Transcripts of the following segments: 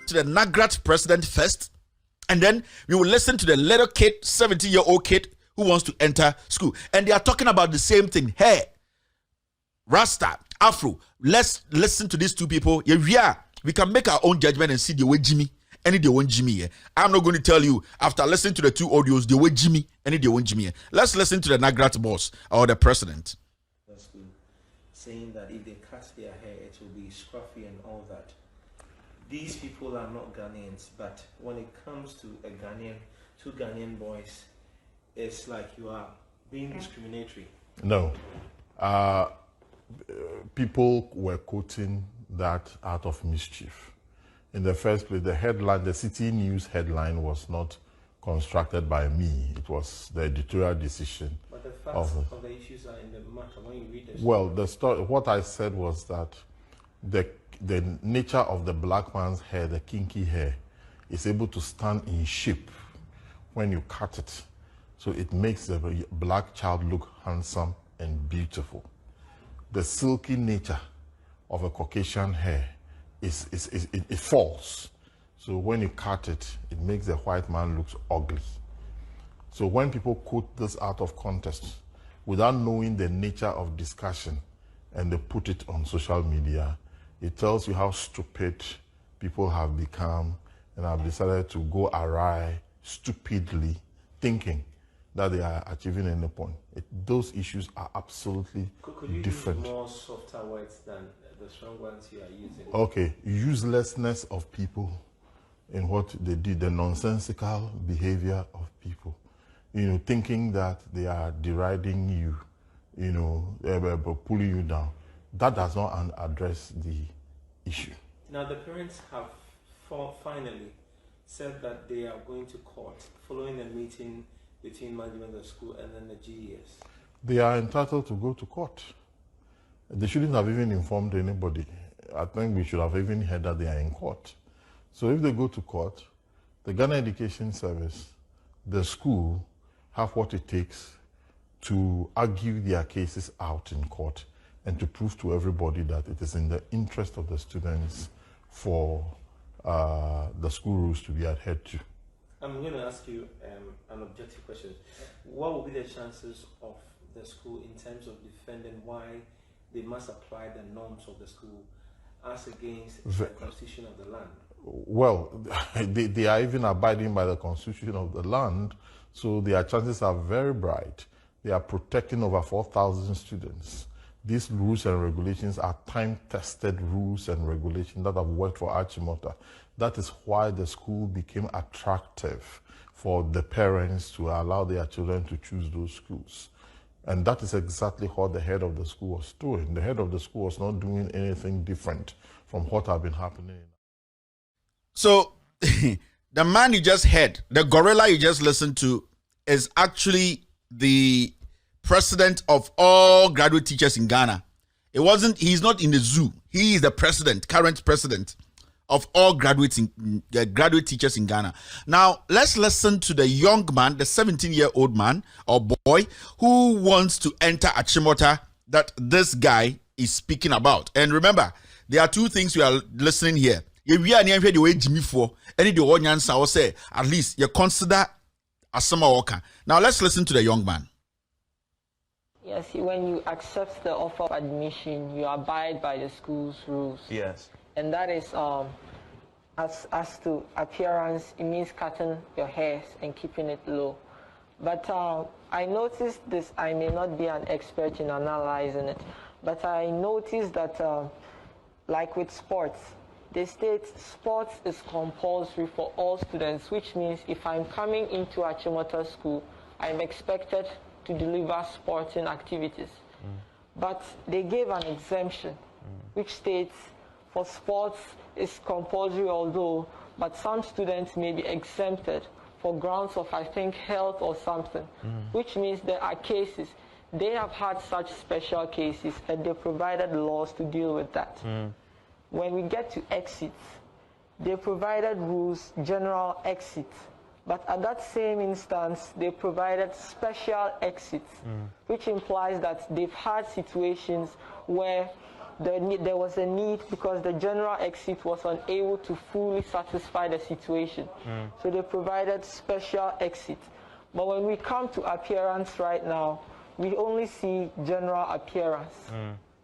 to the NAGRAT president first, and then we will listen to the little kid, 17-year-old kid who wants to enter school. And they are talking about the same thing. Hey, Rasta, Afro, let's listen to these two people. Yeah, we can make our own judgment and see the way Jimmy, any the one Jimmy. I'm not going to tell you after listening to the two audios, the way Jimmy, any the one Jimmy. Let's listen to the NAGRAT boss or the president. Saying that if they cut their hair, it will be scruffy and all that. These people are not Ghanaians, but when it comes to a Ghanaian, two Ghanaian boys, it's like you are being discriminatory. No. People were quoting that out of mischief. In the first place, the headline, the City News headline was not constructed by me. It was the editorial decision. But the facts of the issues are in the matter when you read this. Well, the story, what I said was that the nature of the black man's hair, the kinky hair, is able to stand in shape when you cut it. So it makes the black child look handsome and beautiful. The silky nature of a Caucasian hair it falls. So when you cut it, it makes the white man look ugly. So when people quote this out of context, without knowing the nature of discussion, and they put it on social media, it tells you how stupid people have become and have decided to go awry stupidly, thinking that they are achieving any point. Those issues are absolutely could you different. Use more softer words than the strong ones you are using? Okay, uselessness of people in what they did, the nonsensical behavior of people. You know, thinking that they are deriding you, you know, pulling you down. That does not address the issue. Now the parents have finally said that they are going to court following a meeting between management of the school and then the g0ds. They are entitled to go to court. They shouldn't have even informed anybody. I think we should have even heard that they are in court. So if they go to court, the Ghana Education Service, the school, have what it takes to argue their cases out in court and to prove to everybody that it is in the interest of the students for the school rules to be adhered to. I'm going to ask you an objective question. What will be the chances of the school in terms of defending why they must apply the norms of the school as against the constitution of the land? Well, they are even abiding by the constitution of the land, so their chances are very bright. They are protecting over 4,000 students. These rules and regulations are time-tested rules and regulations that have worked for Achimota. That is why the school became attractive for the parents to allow their children to choose those schools. And that is exactly what the head of the school was doing. The head of the school was not doing anything different from what had been happening. So the man you just heard, the gorilla you just listened to, is actually the president of all graduate teachers in Ghana. He's not in the zoo. He is the president, current president of all graduate teachers in Ghana. Now, let's listen to the young man, the 17-year-old man or boy who wants to enter Achimota that this guy is speaking about. And remember, there are two things we are listening here. If we are near the way Jimmy for any the one answer or say at least you consider a summer worker. Now let's listen to the young man. Yes, when you accept the offer of admission, you abide by the school's rules. Yes. And that is as to appearance, it means cutting your hair and keeping it low. But I noticed this, I may not be an expert in analyzing it, but I noticed that like with sports, they state sports is compulsory for all students, which means if I'm coming into Achimota school, I'm expected to deliver sporting activities. But they gave an exemption, which states for sports is compulsory although, but some students may be exempted for grounds of, I think, health or something, which means there are cases. They have had such special cases and they provided laws to deal with that. When we get to exits, they provided rules, general exits. But at that same instance, they provided special exits, which implies that they've had situations where there was a need because the general exit was unable to fully satisfy the situation. So they provided special exit. But when we come to appearance right now, we only see general appearance.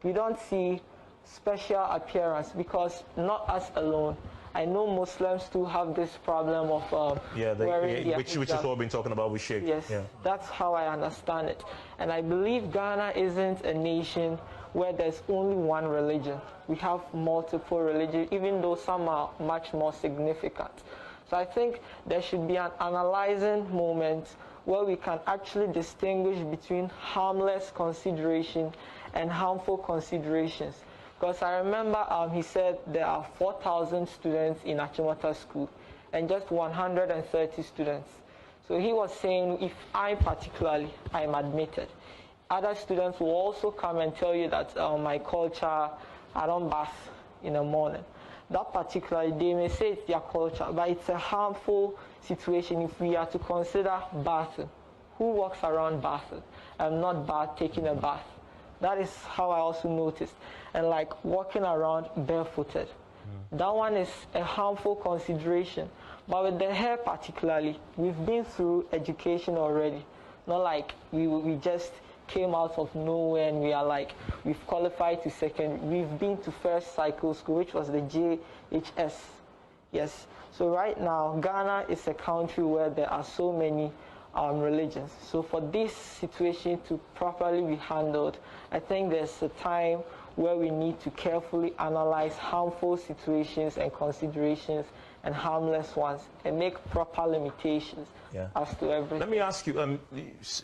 We don't see special appearance because not us alone. I know Muslims too have this problem of wearing which is what we've been talking about with Sheikh. Yes, that's how I understand it. And I believe Ghana isn't a nation where there's only one religion. We have multiple religions, even though some are much more significant. So I think there should be an analyzing moment where we can actually distinguish between harmless consideration and harmful considerations. Because I remember he said there are 4,000 students in Achimota School and just 130 students. So he was saying if I particularly am admitted, other students will also come and tell you that my culture, I don't bath in the morning. That particularly, they may say it's their culture, but it's a harmful situation if we are to consider bathing. Who walks around bathing? I'm not taking a bath. That is how I also noticed. And like walking around barefooted. That one is a harmful consideration. But with the hair particularly, we've been through education already. Not like we just came out of nowhere and we are like, we've qualified to second. We've been to first cycle school, which was the g0ds. Yes. So right now, Ghana is a country where there are so many religions. So for this situation to properly be handled, I think there's a time where we need to carefully analyze harmful situations and considerations and harmless ones and make proper limitations as to everything. Let me ask you,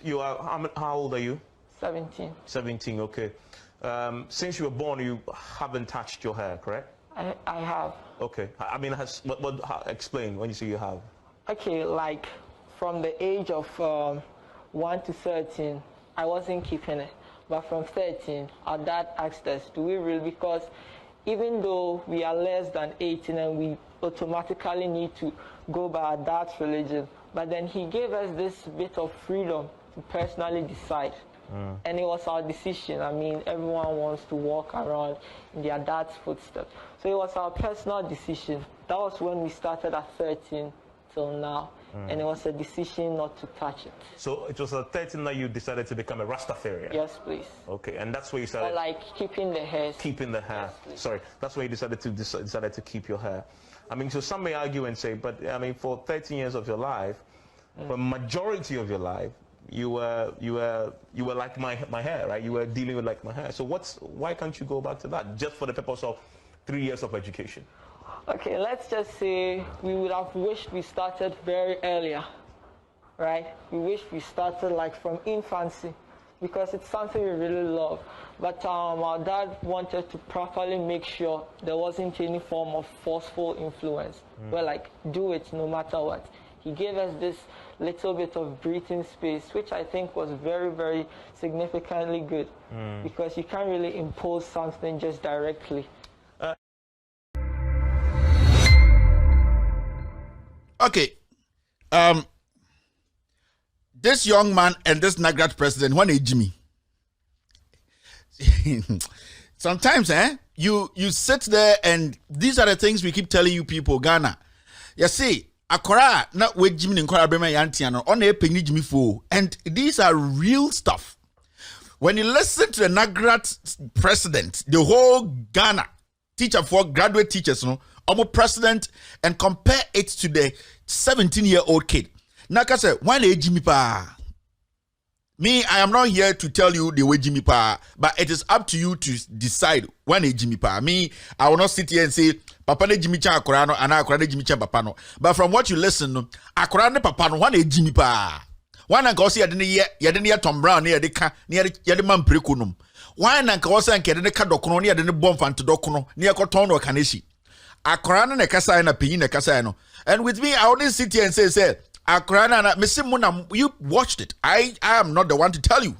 you are, how old are you? 17. 17, okay. Since you were born, you haven't touched your hair, correct? I have. Okay. I mean, explain when you say you have. Okay, like from the age of 1 to 13, I wasn't keeping it. But from 13, our dad asked us, do we really? Because even though we are less than 18 and we automatically need to go by our dad's religion, but then he gave us this bit of freedom to personally decide. And it was our decision. I mean, everyone wants to walk around in their dad's footsteps. So it was our personal decision. That was when we started at 13 till now. And it was a decision not to touch it. So it was at 13 that you decided to become a Rastafarian? Yes, please. Okay, and that's where you started... Or like keeping the hair. Keeping the hair. Yes, sorry, that's where you decided to keep your hair. I mean, so some may argue and say, but I mean, for 13 years of your life, for majority of your life, you were like my hair, right? You were dealing with like my hair. So why can't you go back to that just for the purpose of 3 years of education? Okay, let's just say we would have wished we started very earlier, right? We wish we started like from infancy because it's something we really love. But our dad wanted to properly make sure there wasn't any form of forceful influence. We're like, do it no matter what. He gave us this little bit of breathing space, which I think was very, very significantly good because you can't really impose something just directly. Okay. This young man and this NAGRAT president, one is Jimmy. Sometimes, you sit there and these are the things we keep telling you people, Ghana. You see, Akora not with Jimmy and Kora Brema Yantiano on a penny Jimmy Fo. And these are real stuff. When you listen to the NAGRAT president, the whole Ghana teacher for graduate teachers, almost president, and compare it to the 17-year-old kid. Naka say, why they Jimmy Pa? Me, I am not here to tell you the way Jimmy Pa, but it is up to you to decide when a Jimmy Pa. Me, I will not sit here and say, Papa ne Jimmy Chan Akorano, and Akora ne Jimmy Chan Papa no. But from what you listen, Akora ne Papa no, one a Jimmy Pa. One and Gossi yadenia Tom Brown near the man prekunum. One and Gossi and Kedeka Dokono near the bomb fan to Dokono, near Cotono Kaneshi. Akorana ne kasa na pinyi ne kasa no. And with me, I only sit here and say, Akorana na Missy Muna, you watched it. I am not the one to tell you.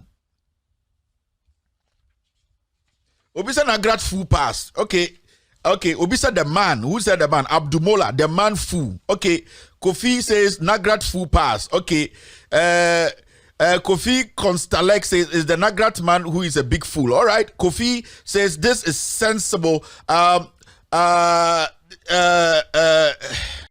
Obisa NAGRAT full pass. Okay. Obisa the man. Who said the man? Abdumola, the man full. Okay. Kofi says NAGRAT full pass. Okay. Kofi Constalek says, is the NAGRAT man who is a big fool. All right. Kofi says, this is sensible.